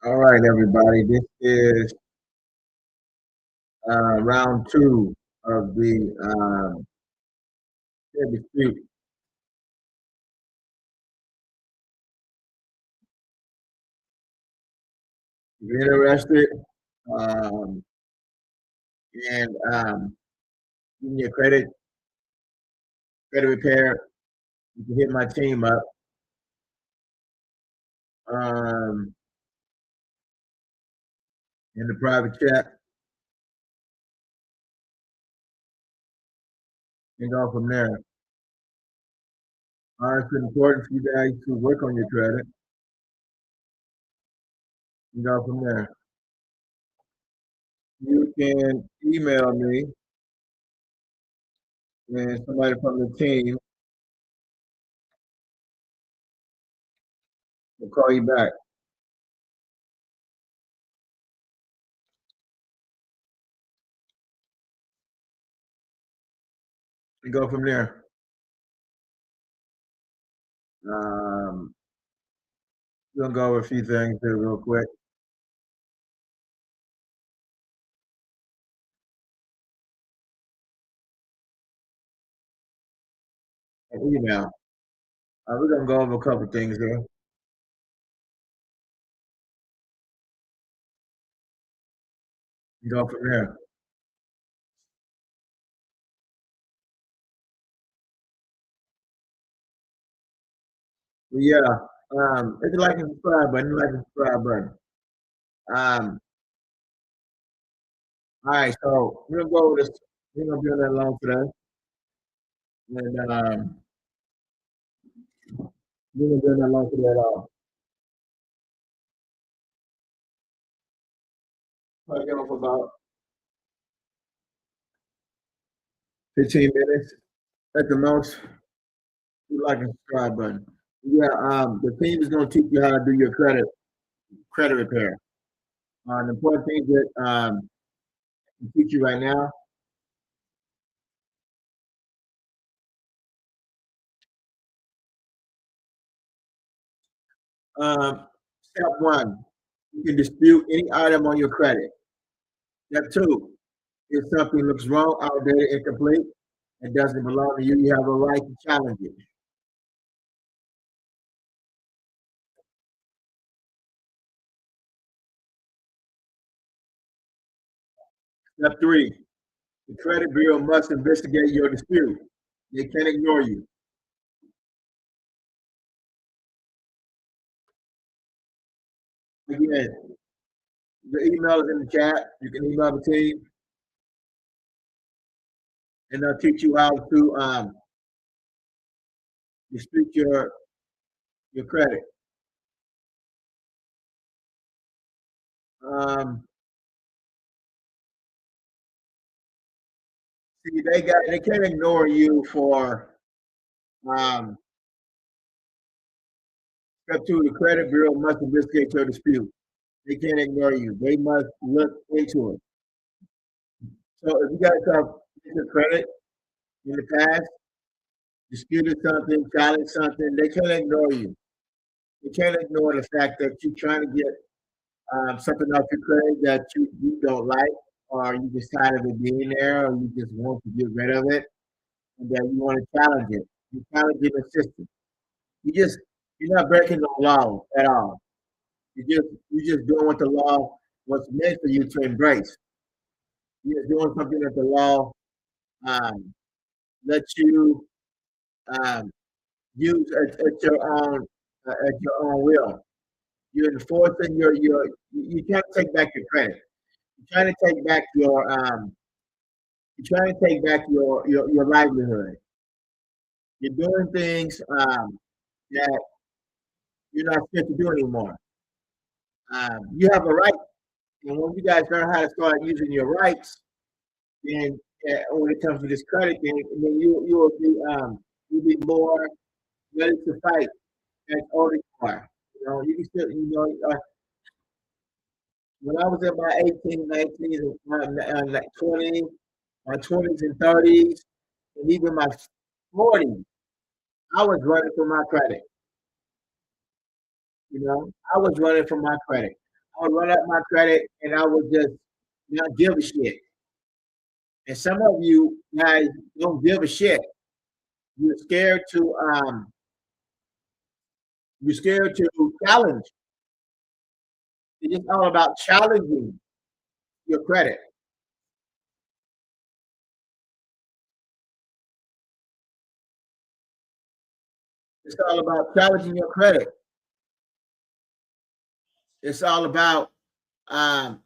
All right, everybody. This is round two of the dispute. If you're interested um, in getting your credit repair, you can hit my team up. Um, in the private chat and go from there. It's important for you guys to work on your credit and go from there. You can email me and somebody from the team will call you back and go from there. Um, we're gonna go over a few things here real quick. An email. We're gonna go over a couple things here. And go from there. But yeah, it's a like and subscribe button, like and subscribe button. Um, all right, so we're gonna go over this. We're gonna be on that long today, and we're gonna be on that long today at all. Probably get on for about 15 minutes at the most. Like and subscribe button. Yeah, the team is gonna teach you how to do your credit repair. The important things that I teach you right now. Step one, you can dispute any item on your credit. Step two, if something looks wrong, outdated, incomplete, and doesn't belong to you, you have a right to challenge it. Step three, the credit bureau must investigate your dispute. They can't ignore you. Again, the email is in the chat. You can email the team, and they'll teach you how to dispute your credit. Um, See, they can't ignore you for um, step two. The credit bureau must investigate your dispute. They can't ignore you. They must look into it. So if you guys have your credit in the past, disputed something, challenged something, they can't ignore you. They can't ignore the fact that you're trying to get something off your credit that you don't like, or you just tired of it being there, or you just want to get rid of it, and that you want to challenge it. You're challenging the system. You just you're not breaking the law at all. You're just doing what the law was meant for you to embrace. You're just doing something that the law um, lets you um, use at your own will. You're enforcing you trying to take back your credit. You're trying to take back you're trying to take back your livelihood. You're doing things that you're not supposed to do anymore. You have a right, and when you guys learn how to start using your rights, then when it comes to this credit thing, then you will be you'll be more ready to fight as older you are. You know, you can still when I was in my 18, 19, like 20, my 20s and 30s, and even my 40s, I was running for my credit. You know, I was running for my credit. I would run up my credit and I would just not give a shit. And some of you guys don't give a shit. You're scared to challenge. It's just all about challenging your credit. It's all about challenging your credit. It's all about um,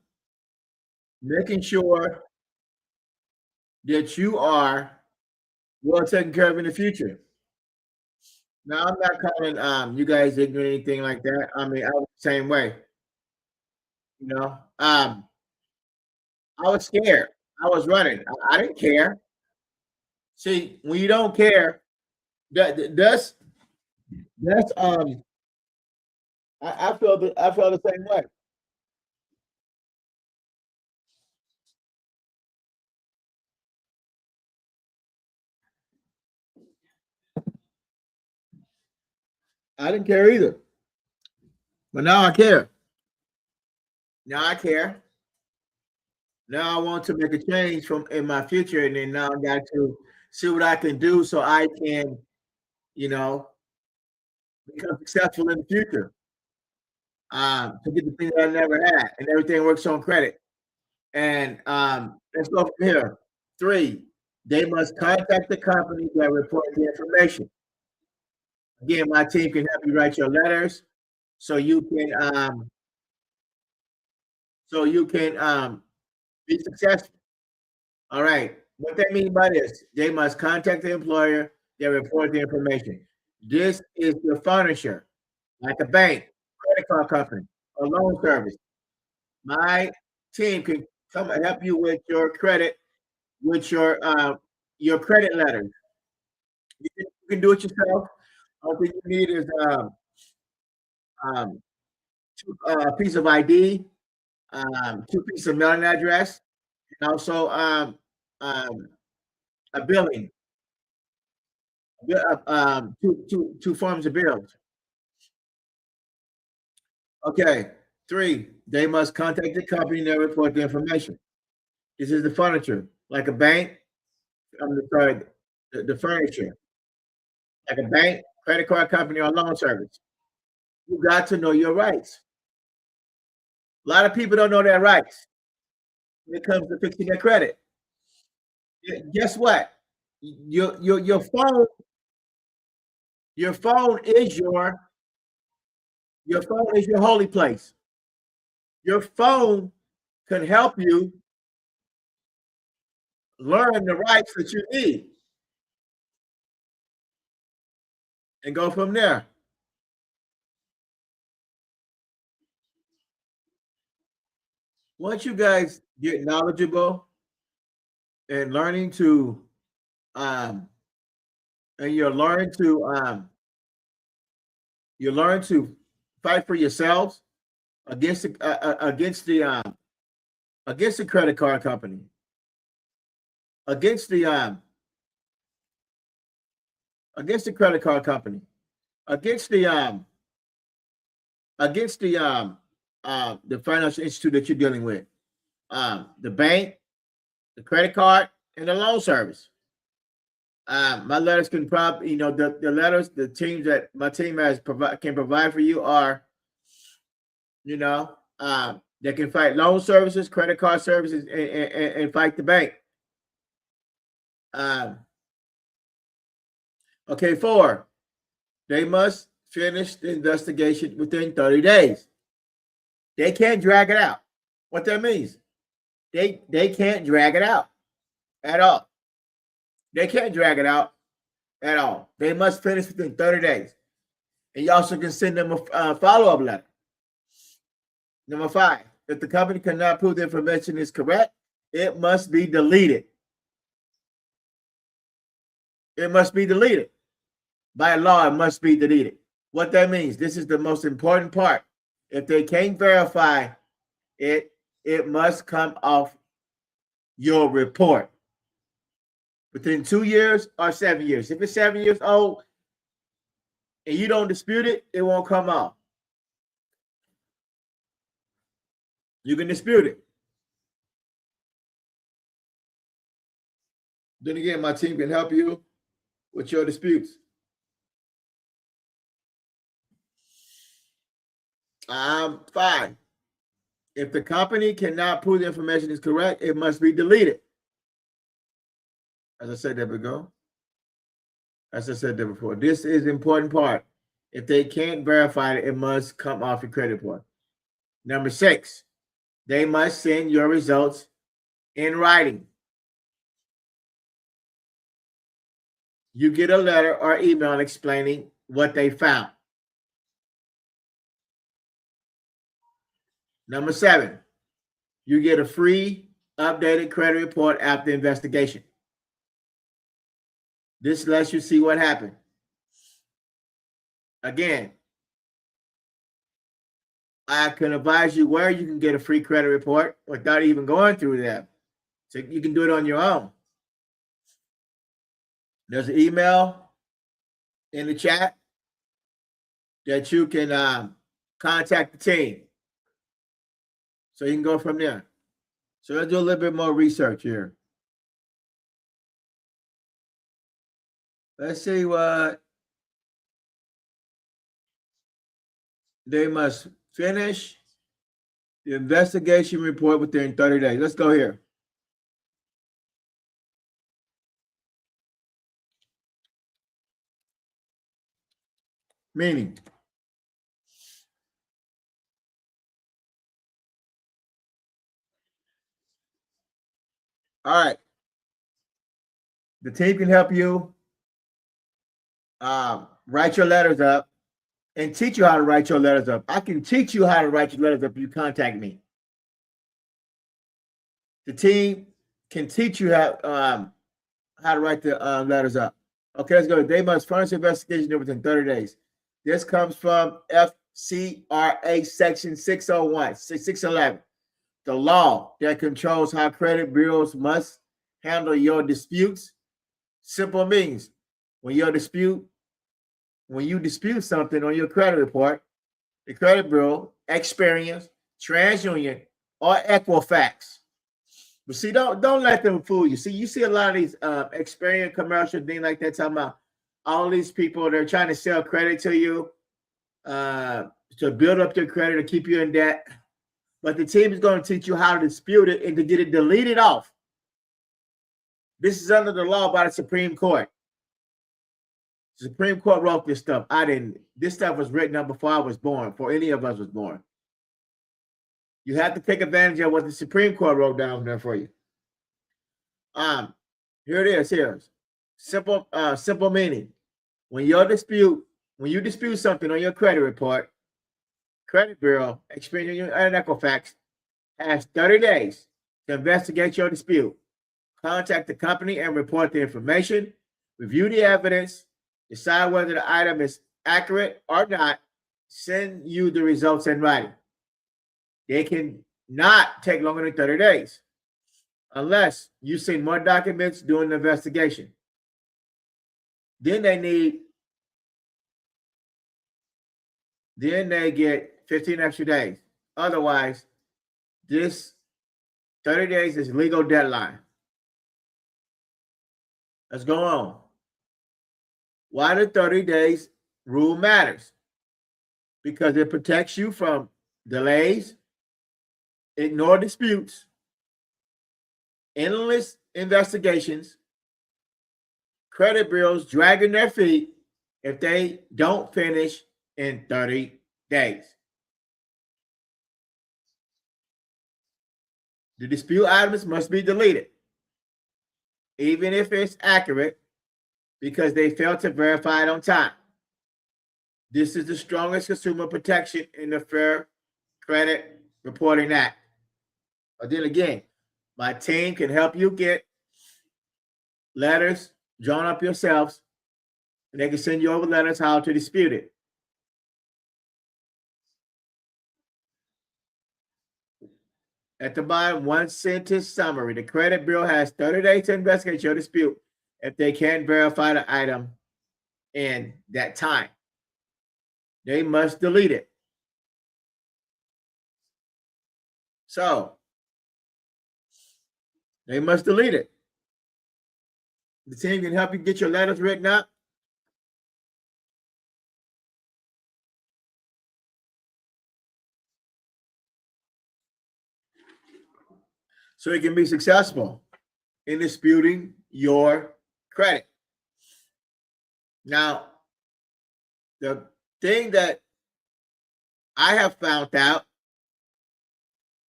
making sure that you are well taken care of in the future. Now, I'm not calling you guys ignorant or anything like that. I mean, I was the same way. You know, I was scared. I was running. I didn't care. See, when you don't care, that's I feel the same way. I didn't care either, but now I care. Now I care. Now I want to make a change from in my future, and then now I got to see what I can do so I can, you know, become successful in the future. To get the thing that I never had, and everything works on credit. And let's go from here. 3, they must contact the company that reports the information. Again, my team can help you write your letters so you can be successful. All right. What they mean by this, they must contact the employer that report the information. This is the furniture, like a bank, credit card company, or loan service. My team can come and help you with your credit, with your credit letters. You can do it yourself. All thing you need is um, a piece of ID, 2 pieces of mailing address, and also um, a billing, two forms of bills. Okay. 3, they must contact the company that report the information. This is the furniture, like a bank. I'm sorry, the furniture, like a bank, credit card company, or loan service. You got to know your rights. A lot of people don't know their rights when it comes to fixing their credit. Guess what? Your phone is your phone is your holy place. Your phone can help you learn the rights that you need and go from there. Once you guys get knowledgeable and learning to um and you learn to fight for yourselves against the credit card company, against the um against the credit card company, against the financial institute that you're dealing with, the bank, the credit card, and the loan service. My letters can probably, the letters, the teams that my team can provide for you are, they can fight loan services, credit card services, and fight the bank. Okay, 4, they must finish the investigation within 30 days. They can't drag it out. What that means? They can't drag it out at all. They can't drag it out at all. They must finish within 30 days. And you also can send them a follow-up letter. Number 5, if the company cannot prove the information is correct, it must be deleted. It must be deleted. By law, it must be deleted. What that means, this is the most important part. If they can't verify it, it must come off your report within 2 years or 7 years. If it's 7 years old and you don't dispute it, it won't come off. You can dispute it. Then again, my team can help you with your disputes. Fine. If the company cannot prove the information is correct, it must be deleted. As I said that before. As I said that before. This is the important part. If they can't verify it, it must come off your credit report. Number 6, they must send your results in writing. You get a letter or email explaining what they found. Number 7, you get a free updated credit report after investigation. This lets you see what happened. Again, I can advise you where you can get a free credit report without even going through that. So you can do it on your own. There's an email in the chat that you can contact the team. So you can go from there. So let's do a little bit more research here. Let's see what they must finish the investigation report within 30 days. Let's go here. Meaning, all right, the team can help you write your letters up and teach you how to write your letters up. I can teach you how to write your letters up if you contact me. The team can teach you how to write the letters up. Okay, let's go. They must furnish investigation within 30 days. This comes from FCRA Section 601, 611. The law that controls how credit bureaus must handle your disputes. Simple means when you dispute something on your credit report, the credit bureau, Experian, TransUnion, or Equifax. But see, don't let them fool you. See, you see a lot of these Experian commercials, things like that, talking about all these people, they're trying to sell credit to you to build up your credit, to keep you in debt. But the team is going to teach you how to dispute it and to get it deleted off. This is under the law by the Supreme Court. The Supreme Court wrote this stuff. I didn't. This stuff was written up before I was born, before any of us was born. You have to take advantage of what the Supreme Court wrote down there for you. Here it is. Here, simple meaning. When you dispute something on your credit report, credit bureau, Experian, and Equifax has 30 days to investigate your dispute. Contact the company and report the information. Review the evidence. Decide whether the item is accurate or not. Send you the results in writing. They can not take longer than 30 days unless you send more documents during the investigation. Then they get 15 extra days. Otherwise, this 30 days is legal deadline. Let's go on. Why the 30 days rule matters? Because it protects you from delays, ignore disputes, endless investigations, credit bureaus dragging their feet if they don't finish in 30 days. The dispute items must be deleted, even if it's accurate, because they failed to verify it on time. This is the strongest consumer protection in the Fair Credit Reporting Act. But then again, my team can help you get letters drawn up yourselves, and they can send you over letters how to dispute it. At the bottom, one sentence summary. The credit bureau has 30 days to investigate your dispute if they can't verify the item in that time. They must delete it. So they must delete it. The team can help you get your letters written up. So you can be successful in disputing your credit. Now, the thing that I have found out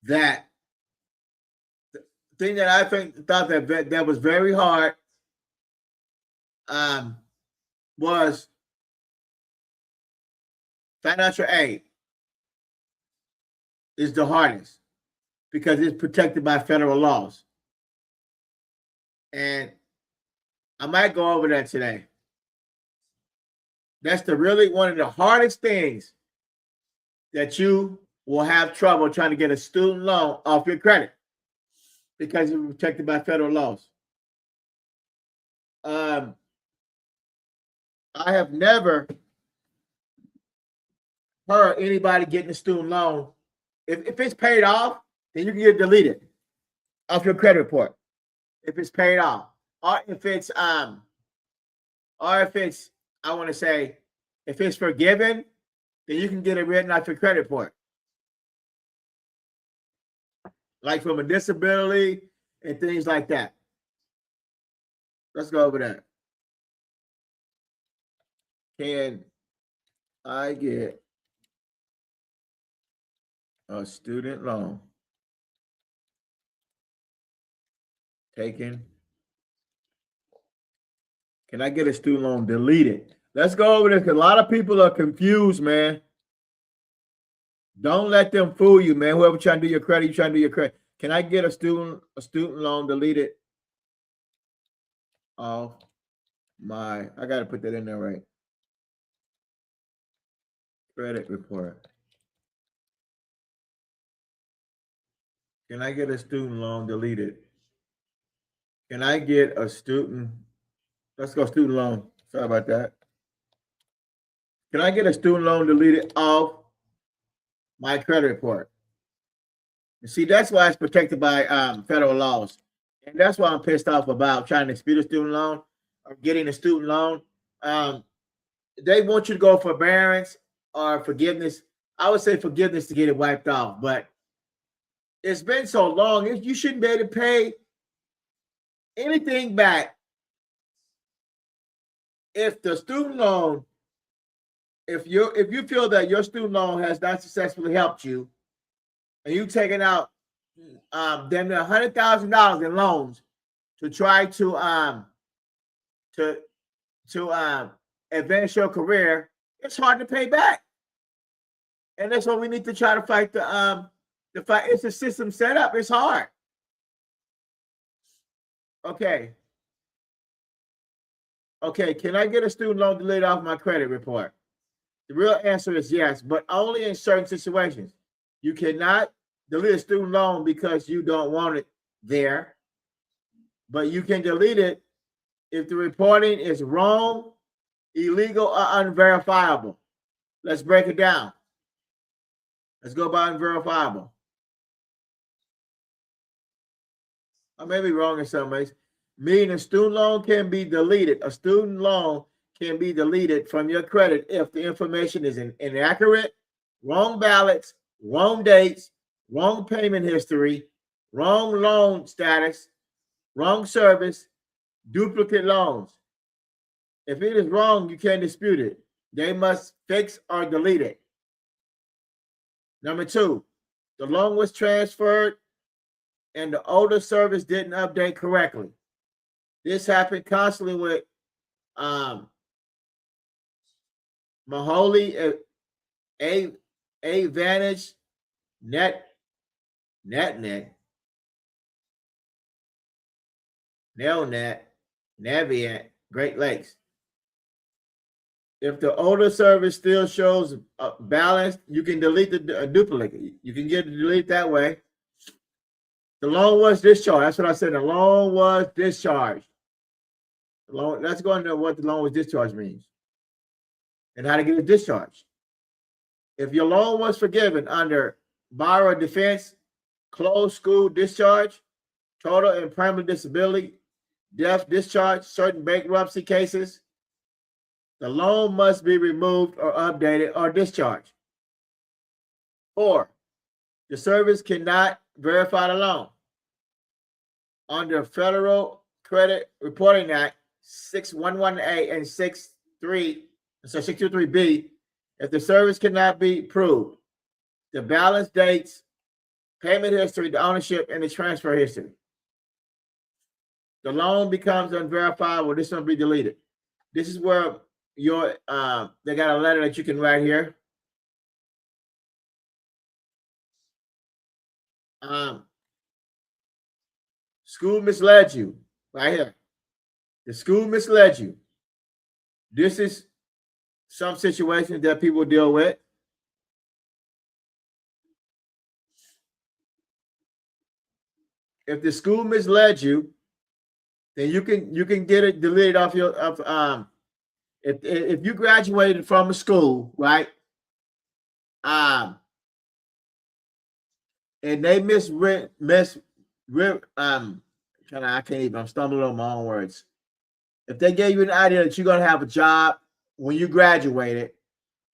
that the thing that I thought that was very hard was financial aid is the hardest because it's protected by federal laws. And I might go over that today. That's really one of the hardest things that you will have trouble trying to get a student loan off your credit because it's protected by federal laws. I have never heard anybody getting a student loan. If it's paid off, then you can get it deleted off your credit report. If it's paid off, or if it's I want to say, if it's forgiven, then you can get it written off your credit report, like from a disability and things like that. Let's go over that. Can I get a student loan taken? Can I get a student loan deleted? Let's go over this because a lot of people are confused, man. Don't let them fool you, man. Whoever trying to do your credit, you trying to do your credit. Can I get a student loan deleted off my? I got to put that in there, right? Credit report. Can I get a student loan deleted? Can I get a student? Let's go student loan. Sorry about that. Can I get a student loan deleted off my credit report? You see, that's why it's protected by federal laws. And that's why I'm pissed off about trying to dispute a student loan or getting a student loan. They want you to go forbearance or forgiveness. I would say forgiveness to get it wiped off, but it's been so long, you shouldn't be able to pay anything back if the student loan, if you feel that your student loan has not successfully helped you, and you've taken out damn near $100,000 in loans to try to advance your career, it's hard to pay back, and that's what we need to try to fight the fight. It's a system set up. It's hard. Okay. Can I get a student loan deleted off my credit report? The real answer is yes, but only in certain situations. You cannot delete a student loan because you don't want it there, but you can delete it if the reporting is wrong, illegal, or unverifiable. Let's break it down. Let's go by unverifiable. I may be wrong in some ways. Meaning a student loan can be deleted. A student loan can be deleted from your credit if the information is inaccurate, wrong ballots, wrong dates, wrong payment history, wrong loan status, wrong service, duplicate loans. If it is wrong, you can't dispute it. They must fix or delete it. Number two, the loan was transferred and the older service didn't update correctly. This happened constantly with Maholi, Advantage, NetNet, Nelnet, Navient, Great Lakes. If the older service still shows balance, you can delete the duplicate. You can get it deleted that way. The loan was discharged. That's what I said. The loan was discharged. Let's go into what the loan was discharged means and how to get it discharged. If your loan was forgiven under borrower defense, closed school discharge, total and permanent disability, death discharge, certain bankruptcy cases, the loan must be removed or updated or discharged. 4, the service cannot verify the loan. Under Federal Credit Reporting Act 611A and 623B, if the service cannot be proved, the balance dates, payment history, the ownership, and the transfer history, the loan becomes unverifiable. This will be deleted. This is where your they got a letter that you can write here. School misled you, right here. The school misled you. This is some situations that people deal with. If the school misled you, then you can get it deleted off your if you graduated from a school, right? And they I can't even, I'm stumbling on my own words. If they gave you an idea that you're gonna have a job when you graduated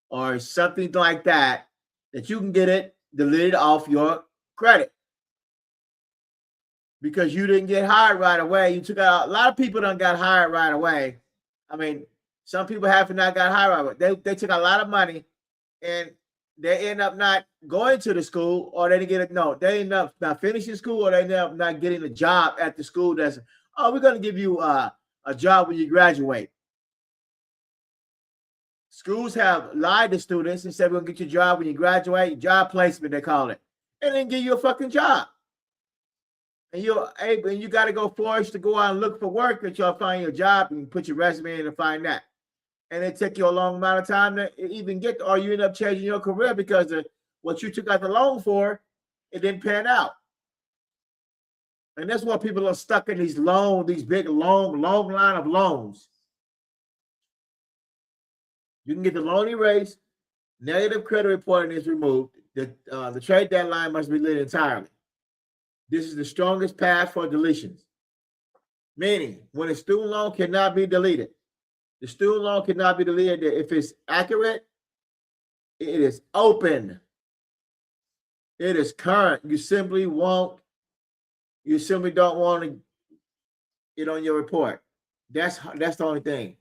or something like that, that you can get it deleted off your credit because you didn't get hired right away. You took out, a lot of people done got hired right away. I mean, some people have not got hired right away. They took a lot of money and they end up not going to the school, or they didn't get it. No, they end up not finishing school, or they end up not getting a job at the school that's, oh, we're going to give you a job when you graduate. Schools have lied to students and said, we're going to get you a job when you graduate, job placement, they call it, and then give you a fucking job. And you're able, and you got to go forced to go out and look for work that you'll find your job and put your resume in and find that. And it take you a long amount of time to even get, or you end up changing your career because of what you took out the loan for, it didn't pan out. And that's why people are stuck in these big long line of loans. You can get the loan erased, negative credit reporting is removed, the trade deadline must be deleted entirely. This is the strongest path for deletions. Meaning, when a student loan cannot be deleted, the student loan cannot be deleted if it's accurate, it is open, it is current. You simply don't want it on your report. That's the only thing.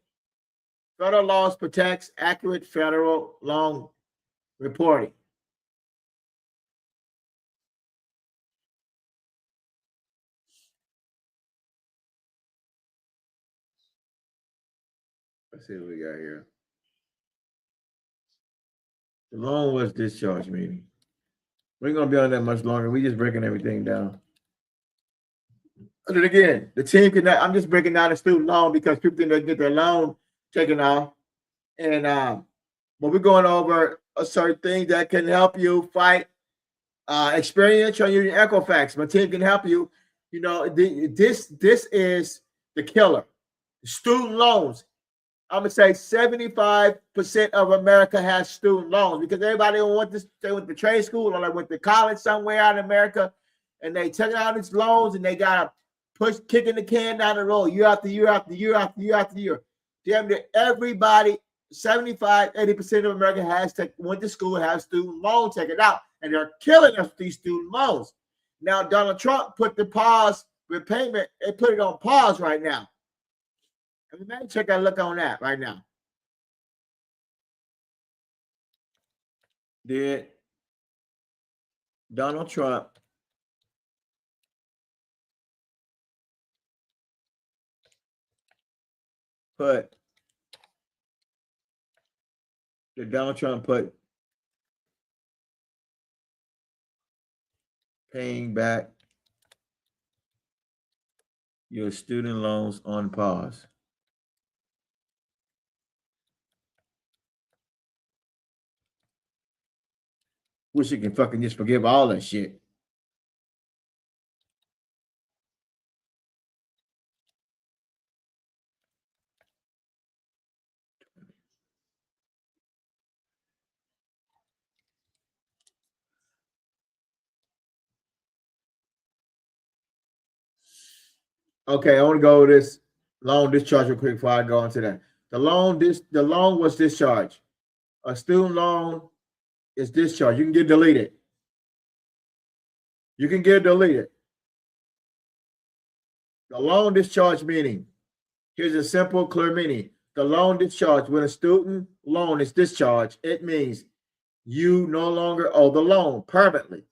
Federal laws protects accurate federal loan reporting. Let's see what we got here. The loan was discharged, meaning. We ain't gonna be on that much longer. We just breaking everything down. And again, the team cannot. I'm just breaking down the student loan because people think they get their loan taken off, and but we're going over a certain thing that can help you fight experience on using Equifax. My team can help you. You know, this is the killer. Student loans. I'm gonna say 75% of America has student loans because everybody don't want this. They went to trade school or they went to college somewhere out in America, and they took out these loans and they gotta kicking the can down the road year after year after year after year after year. Damn near everybody, 75-80% of America went to school and have student loans taken out, and they're killing us with these student loans. Now Donald Trump put the pause repayment. They put it on pause right now. Let me look on that right now. Did Donald Trump put paying back your student loans on pause? Wish you can fucking just forgive all that shit. Okay, I want to go over this loan discharge real quick before I go into that. The loan was discharged. A student loan is discharged. You can get deleted. You can get deleted. The loan discharge meaning. Here's a simple, clear meaning. The loan discharge, when a student loan is discharged, it means you no longer owe the loan permanently.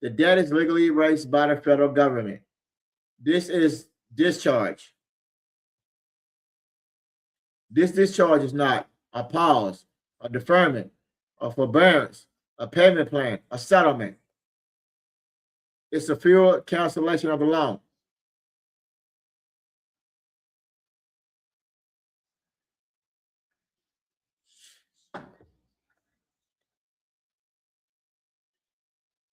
The debt is legally erased by the federal government. This is discharge. This discharge is not a pause, a deferment, a forbearance, a payment plan, a settlement. It's a full cancellation of the loan.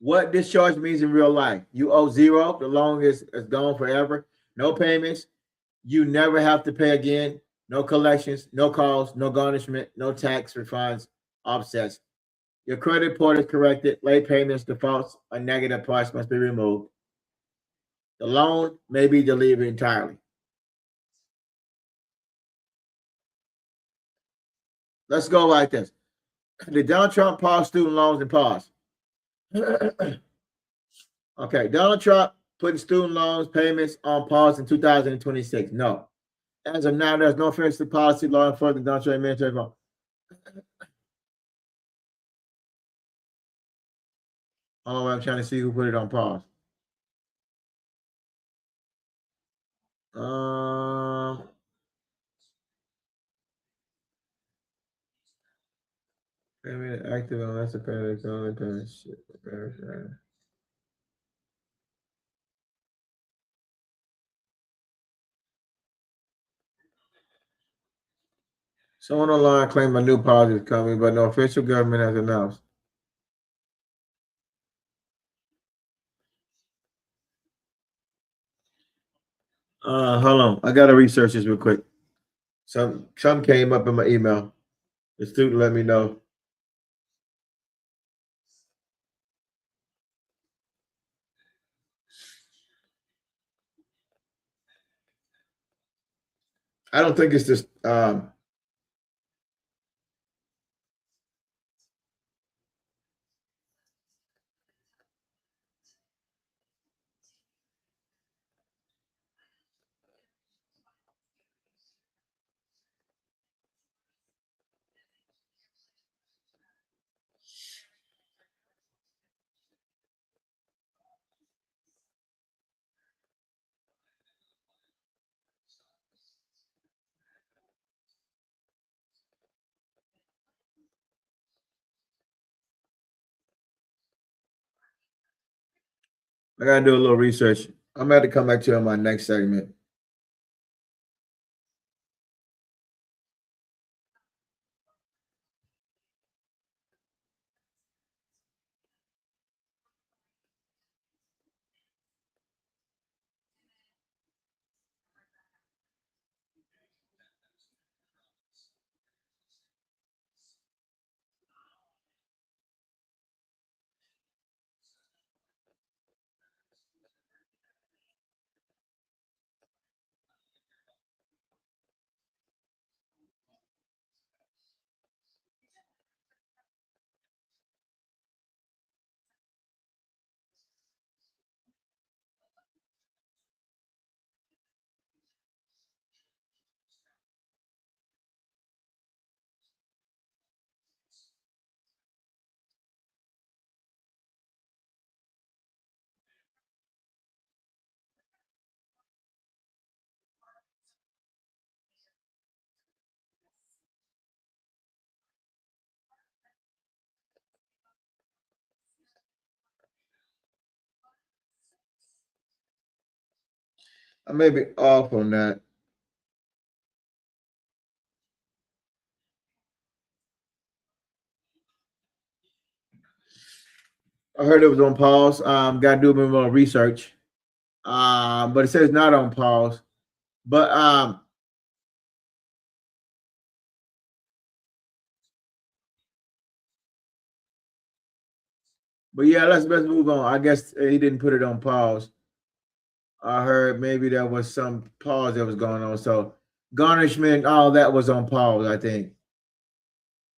What discharge means in real life? You owe zero. The loan is gone forever. No payments. You never have to pay again. No collections, no calls, no garnishment, no tax refunds, offsets. Your credit report is corrected. Late payments, defaults, or negative parts must be removed. The loan may be deleted entirely. Let's go like this. Did Donald Trump pause student loans and pause? Okay, Donald Trump putting student loans payments on pause in 2026. No. As of now, there's no offensive policy, law enforcement, Donald Trump military phone. Oh, I'm trying to see who put it on pause. Payment active unless the payment is only payment shit. Someone online claimed a new policy is coming, but no official government has announced. Hold on. I gotta research this real quick. Some came up in my email. The student let me know. I don't think it's this. I gotta do a little research. I'm gonna have to come back to you on my next segment. I may be off on that. I heard it was on pause. Gotta do a bit more research. But it says not on pause. But yeah, let's move on. I guess he didn't put it on pause. I heard maybe there was some pause that was going on. So garnishment, all that was on pause, I think.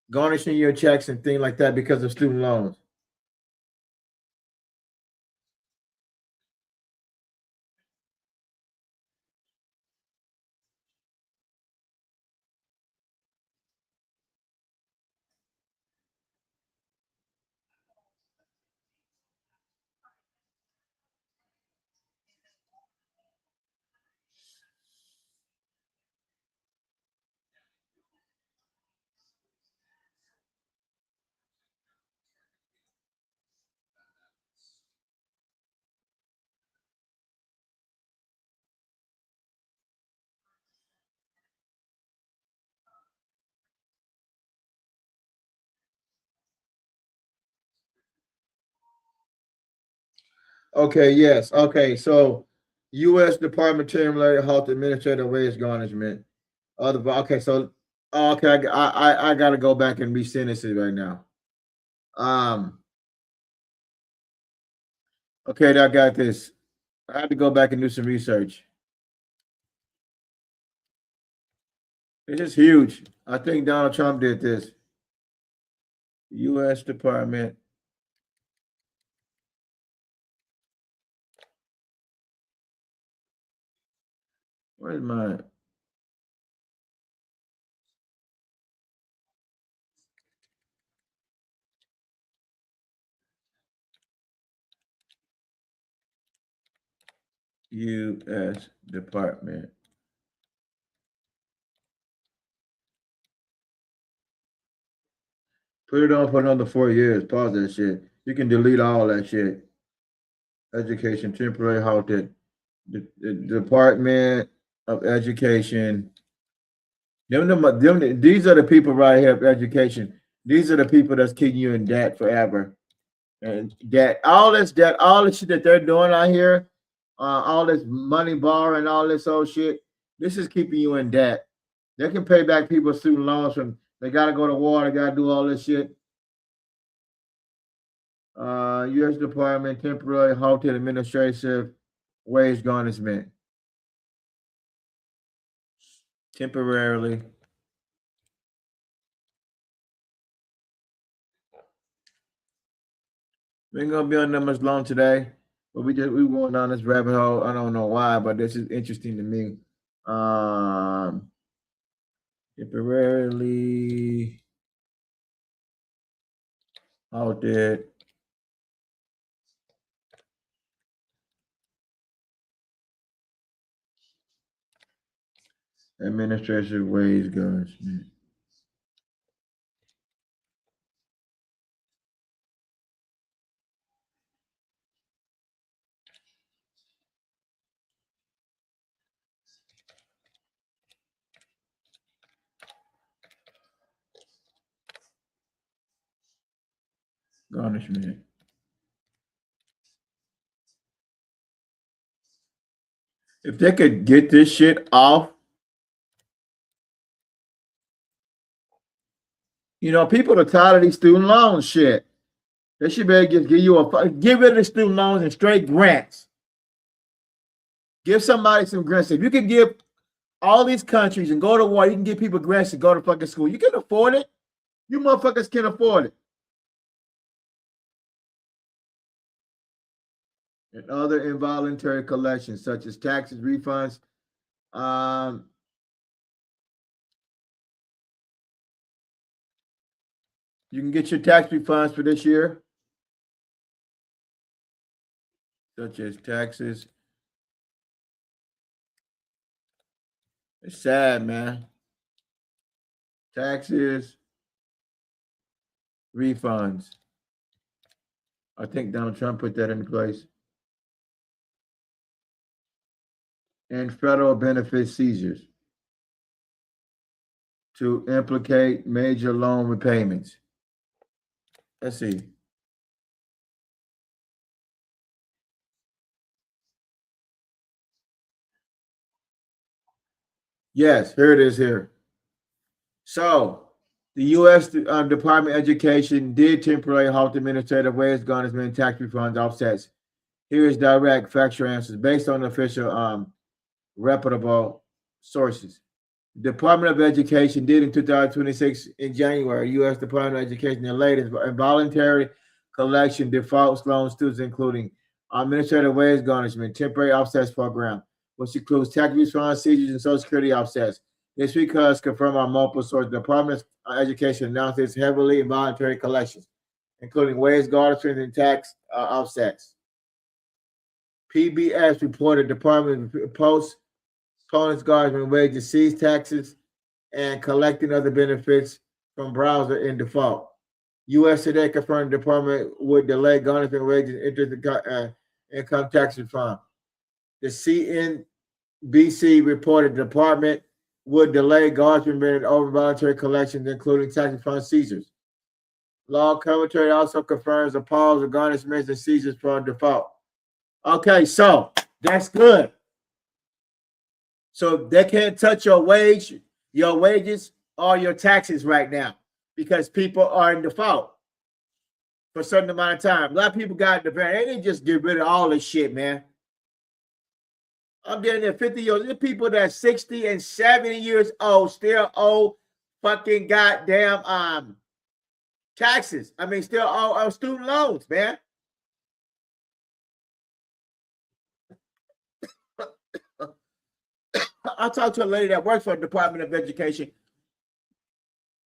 Garnishing your checks and things like that because of student loans. Okay, yes. Okay, so U.S. Department of Temporary Health Administrative Wage Garnishment. Okay, so okay, I gotta go back and resentence it right now. Um, okay, I got this. I had to go back and do some research. This is huge. I think Donald Trump did this. U.S. Department. Where's my U.S. Department? Put it on for another 4 years. Pause that shit. You can delete all that shit. Education temporary halted. The Department of Education. These are the people right here of education. These are the people that's keeping you in debt forever. And all this shit that they're doing out here, all this money borrowing, all this old shit, this is keeping you in debt. They can pay back people's student loans from they gotta go to war, they gotta do all this shit. U.S. Department temporarily halted administrative wage garnishment. Temporarily. We ain't gonna be on that much long today, but we going down this rabbit hole. I don't know why, but this is interesting to me. Temporarily halted administrative wage garnishment. Garnishment. If they could get this shit off, people are tired of these student loan shit. They should be able to give you get rid of the student loans and straight grants. Give somebody some grants. If you can give all these countries and go to war, you can give people grants to go to fucking school. You can afford it. You motherfuckers can afford it. And other involuntary collections such as taxes, refunds. You can get your tax refunds for this year, such as taxes. It's sad, man. Taxes, refunds. I think Donald Trump put that into place. And federal benefit seizures to implicate major loan repayments. Let's see. Yes, here it is here. So the U.S. Department of Education did temporarily halt administrative wage garnishment tax refunds offsets Here is direct factual answers based on official reputable sources. Department of Education did in 2026 in January. U.S. Department of Education, the latest involuntary collection defaults loan students, including administrative wage garnishment, temporary offsets program, which includes tax refund seizures and Social Security offsets. This because confirmed on multiple sources. The Department of Education announced its heavily involuntary collections, including wage garnishment and tax offsets. PBS reported Department of Post opponents, guardsmen, wages, seize taxes, and collecting other benefits from browser in default. U.S. Today confirmed the department would delay garnishment wages, interest, income tax refund. The CNBC reported the department would delay garnishment over voluntary collections, including tax refund seizures. Law commentary also confirms a pause of garnishments and seizures for default. Okay, so that's good. So they can't touch your wages, or your taxes right now because people are in default for a certain amount of time. A lot of people got in default. They didn't just get rid of all this shit, man. I'm getting there 50 years. There's people that's 60 and 70 years old still owe fucking goddamn taxes. I mean, still owe student loans, man. I talked to a lady that works for the Department of Education,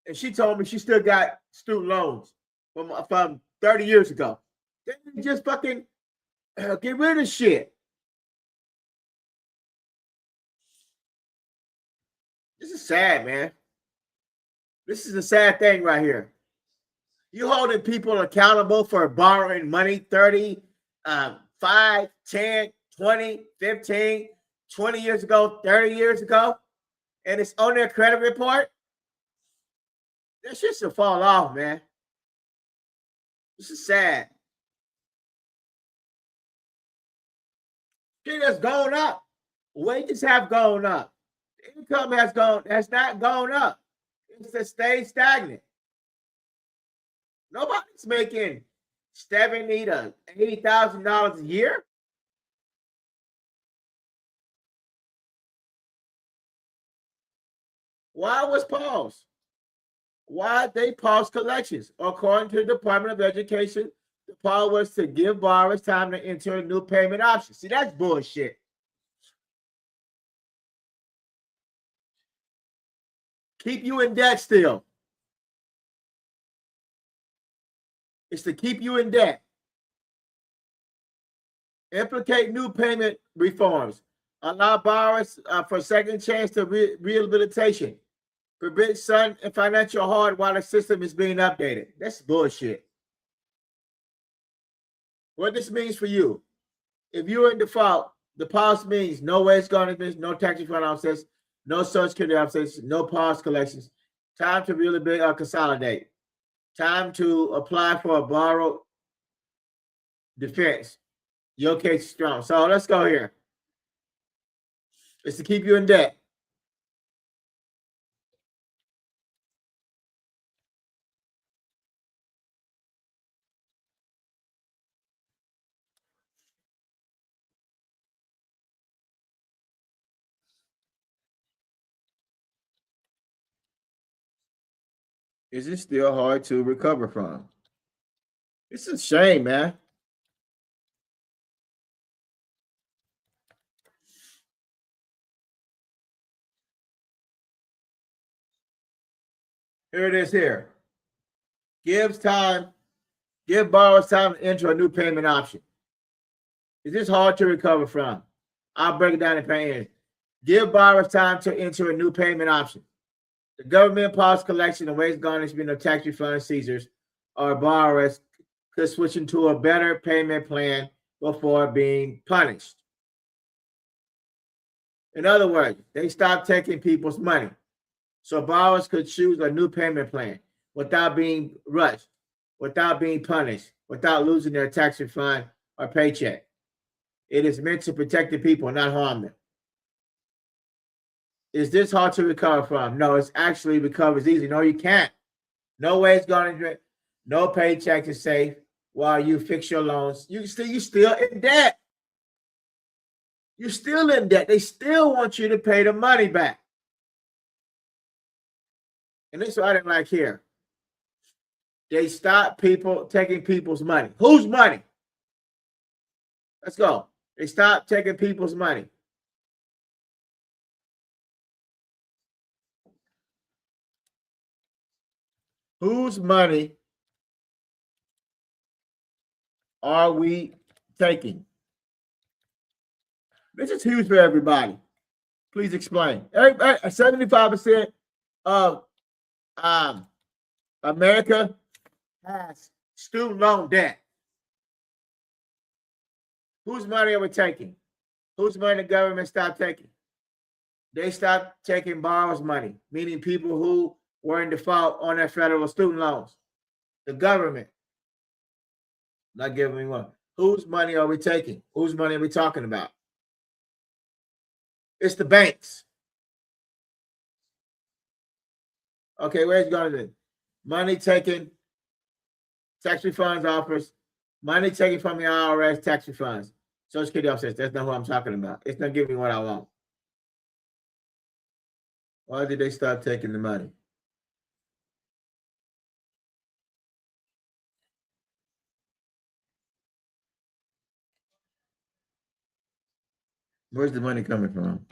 and she told me she still got student loans from 30 years ago. They just fucking get rid of shit. This is sad, man. This is a sad thing right here. You holding people accountable for borrowing money 30, 5, 10, 20, 15, 20 years ago, 30 years ago, and it's on their credit report. That shit should fall off, man. This is sad. Shit has gone up. Wages have gone up. Income has not gone up. It's stayed stagnant. Nobody's making $70,000 to $80,000 a year. Why was paused? Why they paused collections? According to the Department of Education, the pause was to give borrowers time to enter a new payment option. See, that's bullshit. Keep you in debt still. It's to keep you in debt. Implicate new payment reforms. Allow borrowers for second chance to rehabilitation. Prevent sudden and financial harm while the system is being updated. That's bullshit. What this means for you, if you're in default, the pause means no wage garnishments, no tax refund offsets, no Social Security offsets, no pause collections. Time to really consolidate. Time to apply for a borrow defense. Your case is strong. So let's go here. It's to keep you in debt. Is it still hard to recover from? It's a shame, man. Here it is here. Give borrowers time to enter a new payment option. Is this hard to recover from? I'll break it down in plain. Give borrowers time to enter a new payment option. The government paused collection of wage garnishment of tax refund seizures, or borrowers could switch into a better payment plan before being punished. In other words, they stopped taking people's money, so borrowers could choose a new payment plan without being rushed, without being punished, without losing their tax refund or paycheck. It is meant to protect the people, not harm them. Is this hard to recover from? No, it's actually recovers easy. No, you can't. No wage garnishment, no paycheck is safe. while you fix your loans. You still in debt. You're still in debt. They still want you to pay the money back. And this is what I didn't like here. They stop people taking people's money. Whose money? Let's go. They stop taking people's money. Whose money are we taking? This is huge for everybody. Please explain. 75% of America has student loan debt. Whose money are we taking? Whose money the government stopped taking? They stopped taking borrowers' money, meaning people who were in default on their federal student loans. The government not giving me one. Whose money are we taking? Whose money are we talking about? It's the banks. Okay, where's it going to be? Money taken, tax refunds offers, money taken from the IRS, tax refunds. Social Security offsets. That's not what I'm talking about. It's not giving me what I want. Why did they stop taking the money? Where's the money coming from?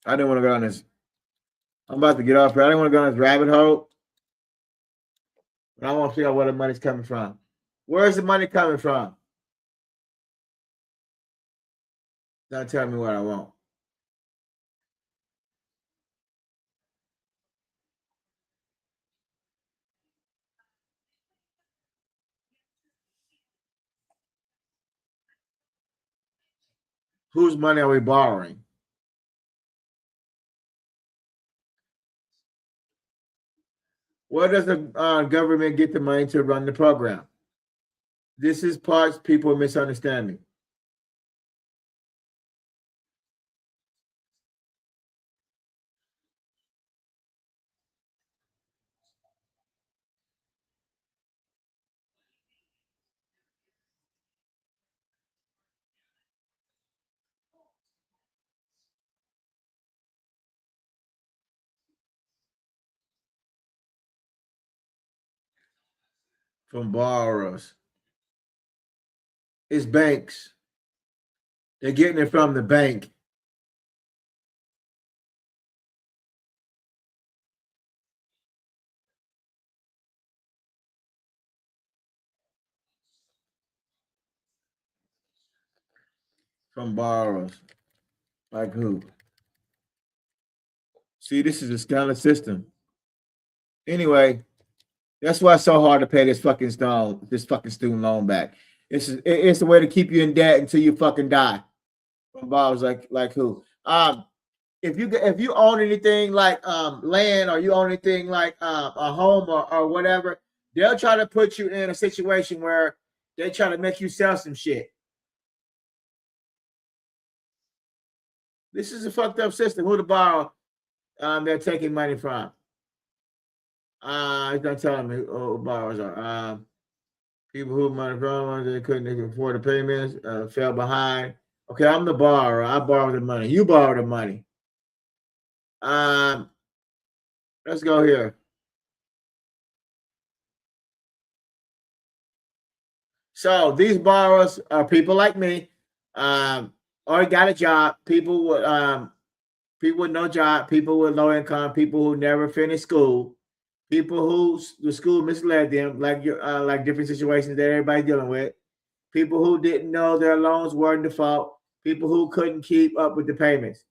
I didn't want to go on this. I'm about to get off here. I didn't want to go on this rabbit hole. But I want to figure out where the money's coming from. Where's the money coming from? Don't tell me what I want. Whose money are we borrowing? Where does the government get the money to run the program? This is parts people misunderstanding. From borrowers. It's banks. They're getting it from the bank. From borrowers. Like who? See, this is a scandalous system. Anyway, that's why it's so hard to pay this fucking student loan back. It's the way to keep you in debt until you fucking die. From borrowers like who? If you own anything like land, or you own anything like a home or whatever, they'll try to put you in a situation where they try to make you sell some shit. This is a fucked up system. Who to borrow? They're taking money from. It's not telling me who borrowers are. People who money from, they couldn't afford the payments, fell behind. Okay, I'm the borrower. I borrow the money. You borrow the money. Let's go here. So these borrowers are people like me, already got a job. People with no job, people with low income, people who never finished school, people who the school misled them, like different situations that everybody's dealing with. People who didn't know their loans were in default. People who couldn't keep up with the payments.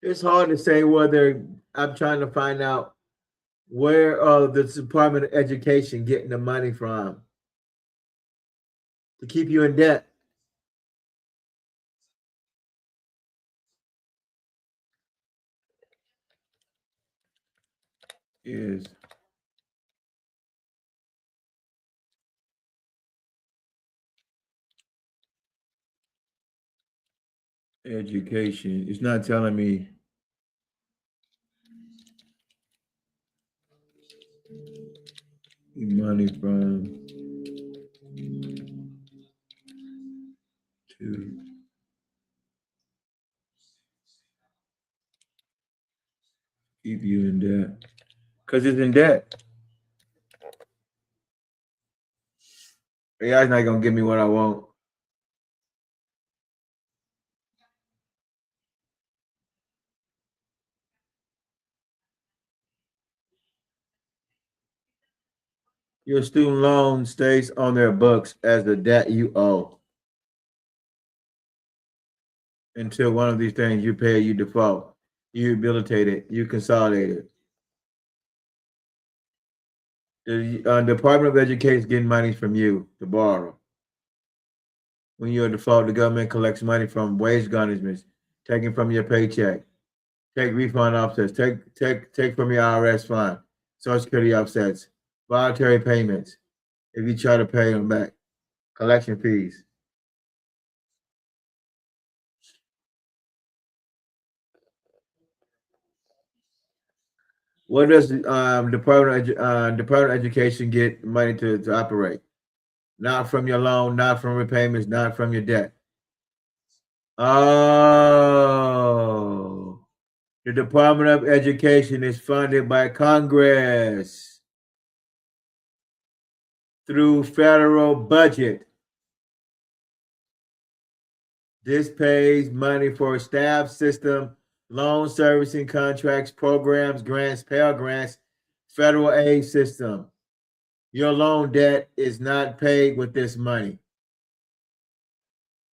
It's hard to say whether I'm trying to find out where the Department of Education getting the money from to keep you in debt. Is education. It's not telling me. Money from to keep you in debt. Because it's in debt. AI's not gonna give me what I want. Your student loan stays on their books as the debt you owe until one of these things you pay, you default, you rehabilitate it, you consolidate it. The Department of Education is getting money from you to borrow. When you're a default, the government collects money from wage garnishments, taking from your paycheck, take refund offsets, take from your IRS fund, Social Security offsets, voluntary payments. If you try to pay them back, collection fees. What does Department of Education get money to operate? Not from your loan, not from repayments, not from your debt. Oh, the Department of Education is funded by Congress through federal budget. This pays money for staff, system, loan servicing contracts, programs, grants, Pell Grants, federal aid system. Your loan debt is not paid with this money.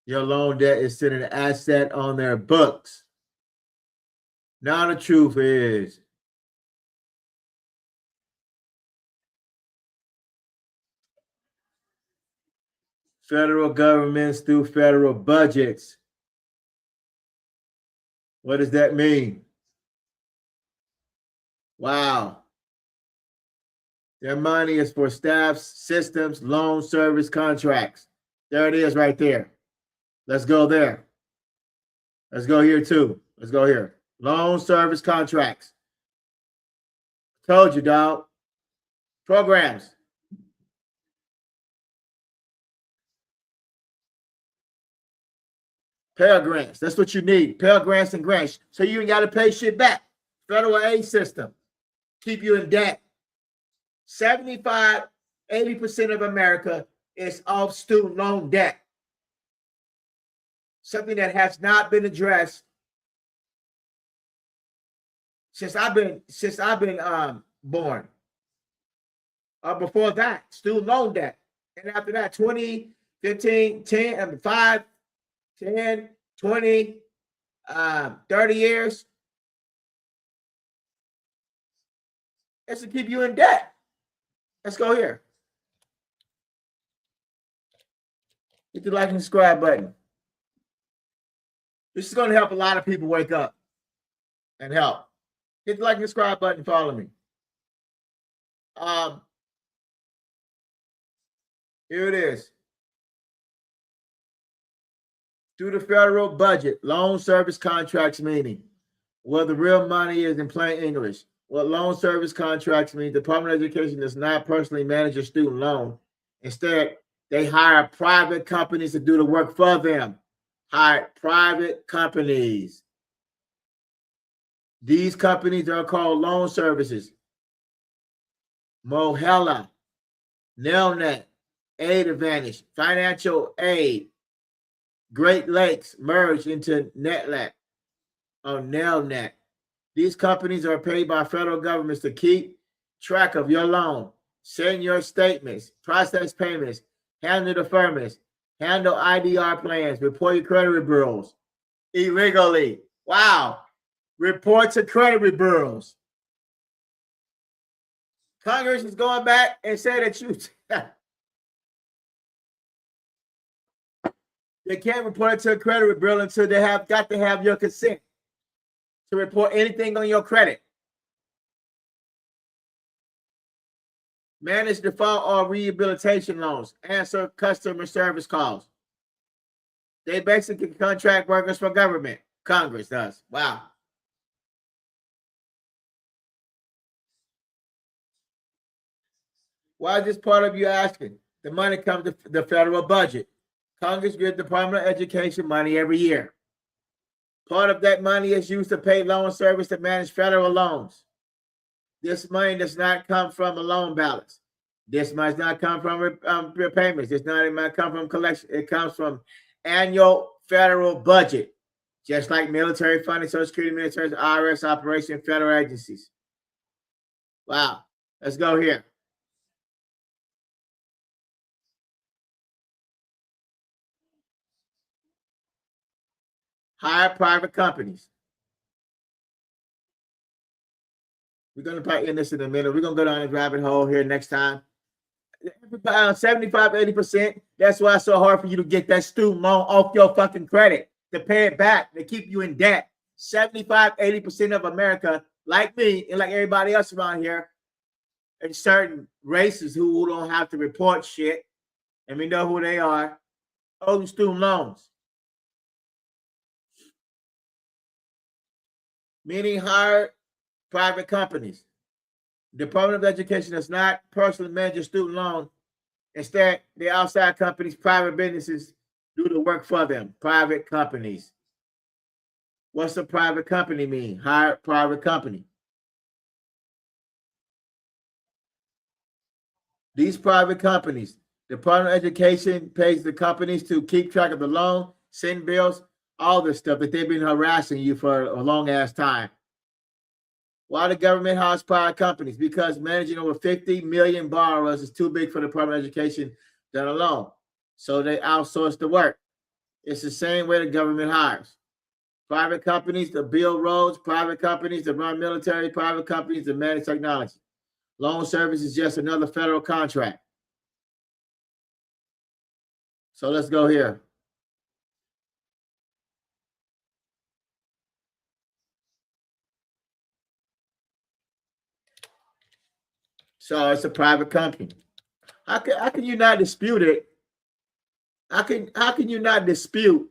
Your loan debt is still an asset on their books. Now the truth is, federal governments through federal budgets. What does that mean? Wow. Their money is for staffs, systems, loan service contracts. There it is right there. Let's go there. Let's go here too. Let's go here. Loan service contracts. Told you, dog. Programs. Pell Grants. That's what you need. Pell Grants and grants. So you ain't got to pay shit back. Federal aid system. Keep you in debt. 75, 80% of America is off student loan debt. Something that has not been addressed since I've been born. Before that, student loan debt. And after that, 20, 15, 10, 5, 10, 20, 30 years. It's to keep you in debt. Let's go here. Hit the like and subscribe button. This is going to help a lot of people wake up and help. Hit the like and subscribe button. Follow me. Here it is. Through the federal budget, loan service contracts meaning. Well, the real money is in plain English. What loan service contracts mean, the Department of Education does not personally manage a student loan. Instead, they hire private companies to do the work for them. Hire private companies. These companies are called loan services. Mohela, Nelnet, Aid Advantage, Financial Aid, Great Lakes merged into Netlet or Nelnet. These companies are paid by federal governments to keep track of your loan, send your statements, process payments, handle deferments, handle IDR plans, report your credit bureaus illegally. Wow. report to credit bureaus. Congress is going back and saying that you they can't report it to a credit bureau until they have got to have your consent to report anything on your credit. Manage default or rehabilitation loans. Answer customer service calls. They basically contract workers for government. Congress does. Wow. Why is this part of you asking? The money comes to the federal budget. Congress gives the Department of Education money every year. Part of that money is used to pay loan service to manage federal loans. This money does not come from a loan balance. This money does not come from repayments. This money might come from collection. It comes from annual federal budget, just like military funding, Social Security, military, IRS operation, federal agencies. Wow. Let's go here. Hire private companies. We're going to probably end this in a minute. We're going to go down this rabbit hole here next time. 75, 80%. That's why it's so hard for you to get that student loan off your fucking credit, to pay it back, to keep you in debt. 75, 80% of America, like me and like everybody else around here, and certain races who don't have to report shit, and we know who they are, owe student loans. Meaning hire private companies. Department of Education does not personally manage a student loan. Instead, the outside companies, private businesses do the work for them. Private companies. What's a private company mean? Hire private company. These private companies, Department of Education pays the companies to keep track of the loan, send bills, all this stuff that they've been harassing you for a long ass time. Why the government hires private companies? Because managing over 50 million borrowers is too big for the Department of Education done alone. So they outsource the work. It's the same way the government hires. Private companies to build roads, private companies to run military, private companies to manage technology. Loan service is just another federal contract. So let's go here. So it's a private company. How can you not dispute it? How can you not dispute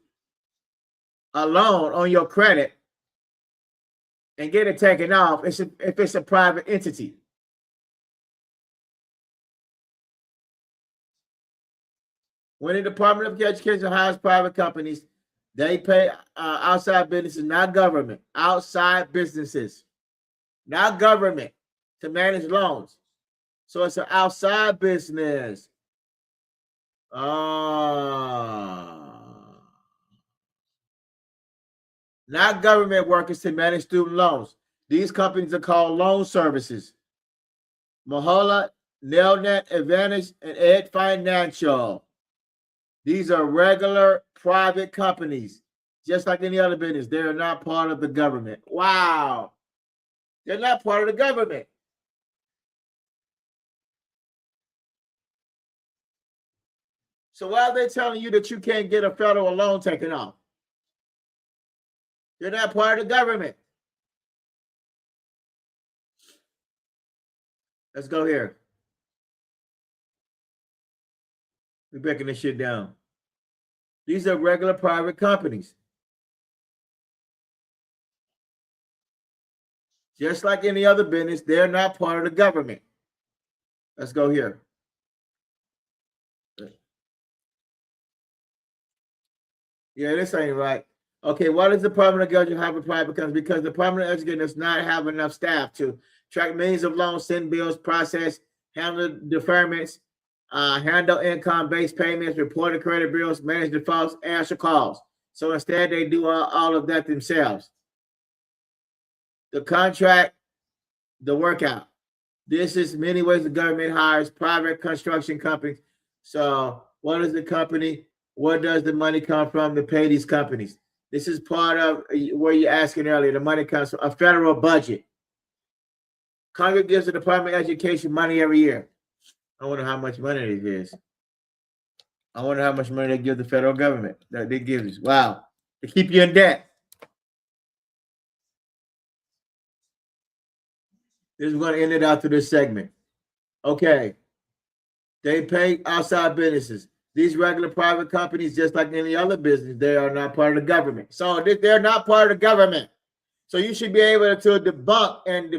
a loan on your credit and get it taken off if it's a private entity? When the Department of Education hires private companies, they pay outside businesses, not government, outside businesses, not government, to manage loans. So it's an outside business. Not government workers to manage student loans. These companies are called loan services. Mahola, Nelnet, Advantage, and Ed Financial. These are regular private companies, just like any other business. They are not part of the government. Wow. They're not part of the government. So why are they telling you that you can't get a federal loan taken off? You're not part of the government. Let's go here. We're breaking this shit down. These are regular private companies. Just like any other business, they're not part of the government. Let's go here. Yeah, this ain't right. Okay, why does the Department of Education have a private company? Because the Department of Education does not have enough staff to track millions of loans, send bills, process, handle deferments, handle income-based payments, report to credit bureaus, manage defaults, answer calls. So instead, they do all of that themselves. The contract, the workout. This is many ways the government hires private construction companies. So what is the company? Where does the money come from to pay these companies? This is part of where you're asking earlier. The money comes from a federal budget. Congress gives the Department of Education money every year. I wonder how much money it is. I wonder how much money they give the federal government. That they give us. Wow. To keep you in debt. This is going to end it out to this segment. Okay. They pay outside businesses. These regular private companies, just like any other business, they are not part of the government. So they're not part of the government. So you should be able to debunk and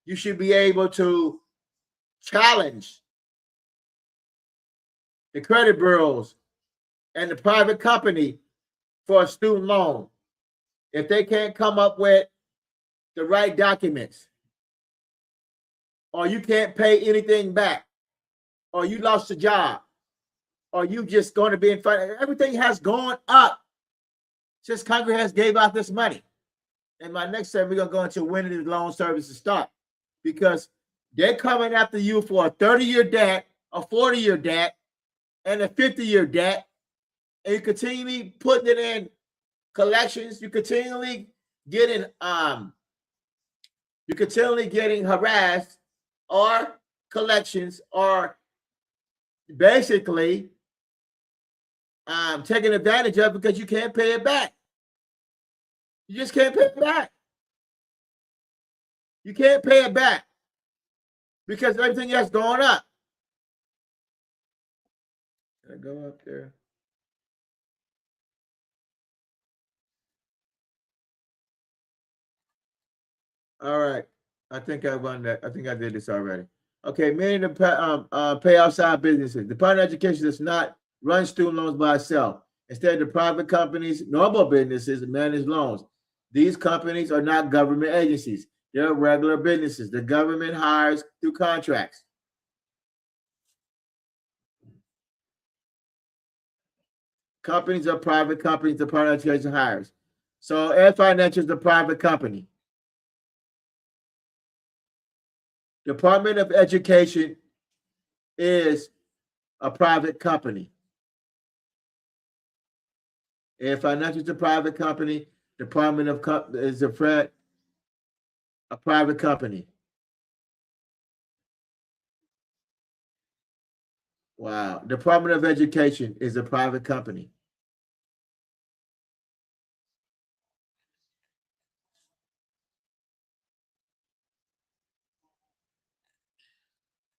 you should be able to challenge the credit bureaus and the private company for a student loan if they can't come up with the right documents, or you can't pay anything back, or you lost a job, or you just going to be in front. Everything has gone up since Congress has gave out this money. In my next segment, we're going to go into when did the loan services start, because they're coming after you for a 30-year debt, a 40-year debt, and a 50-year debt, and you continually putting it in collections. You continually getting harassed or collections, or basically taken advantage of because you can't pay it back. You just can't pay it back. You can't pay it back because everything else going up. Can I go up there? All right. I think I won that. I think I did this already. Okay, many of the pay outside businesses. The Department of Education does not run student loans by itself. Instead, the private companies, normal businesses, manage loans. These companies are not government agencies. They're regular businesses. The government hires through contracts. Companies are private companies. The Department of Education hires. So Ed Financial is the private company. Department of Education is a private company. Ed Financial is a private company. Department of is a private company. Wow. Department of Education is a private company.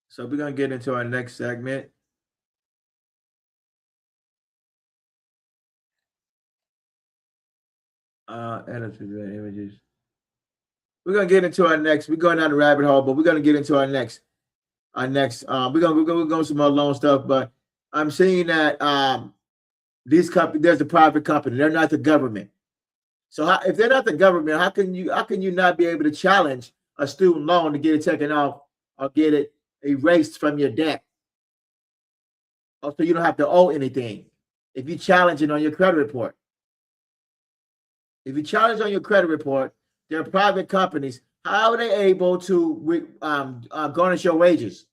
So we're going to get into our next segment. Edit images. We're going to get into our next. We're going down the rabbit hole, but we're going to get into our next. We're going to go some more loan stuff, but I'm seeing that these companies, there's a private company. They're not the government. So if they're not the government, how can you not be able to challenge a student loan to get it taken off or get it erased from your debt? So you don't have to owe anything if you challenge it on your credit report. If you challenge on your credit report, they're private companies. How are they able to garnish your wages?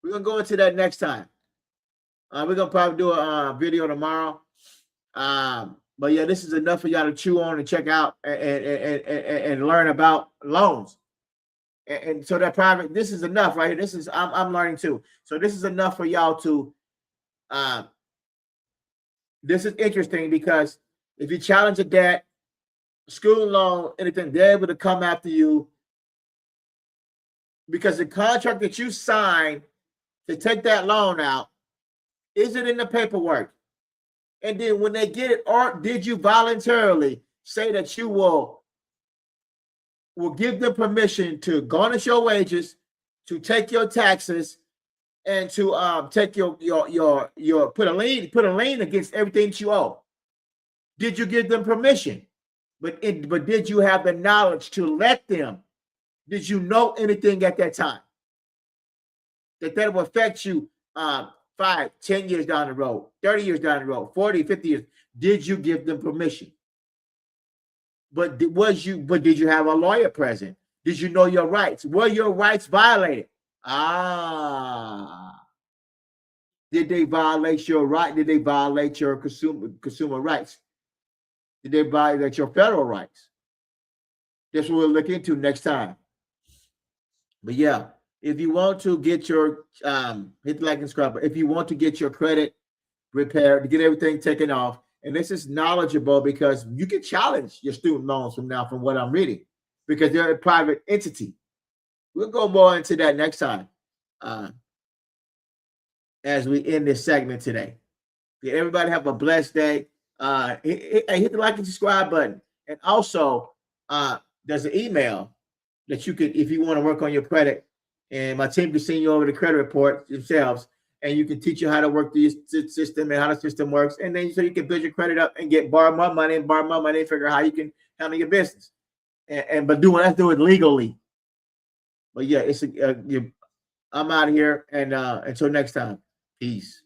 We're going to go into that next time. We're going to probably do a video tomorrow. But yeah, this is enough for y'all to chew on and check out and learn about loans. And so that private, this is enough right here. This is, I'm learning too. So this is enough for y'all to, this is interesting because if you challenge a debt, school loan, anything, they're able to come after you because the contract that you signed to take that loan out isn't in the paperwork. And then when they get it, or did you voluntarily say that you will give them permission to garnish your wages, to take your taxes, and to take your put a lien against everything that you owe? Did you give them permission? But did you have the knowledge to let them? Did you know anything at that time that will affect you 5, 10 years down the road, 30 years down the road, 40, 50 years? Did you give them permission? But did you have a lawyer present? Did you know your rights? Were your rights violated? Did they violate your right? Did they violate your consumer rights? Did they violate your federal rights? That's what we'll look into next time. But yeah, if you want to get your hit the like and subscribe. If you want to get your credit repaired, to get everything taken off, and this is knowledgeable because you can challenge your student loans from now, from what I'm reading, because they're a private entity. We'll go more into that next time as we end this segment today. Everybody have a blessed day. Hit the like and subscribe button. And also, there's an email that you could, if you want to work on your credit, and my team can send you over the credit report themselves, and you can teach you how to work the system and how the system works. And then so you can build your credit up and borrow more money and figure out how you can handle your business. But let's do it legally. But yeah, I'm out of here, and until next time, peace.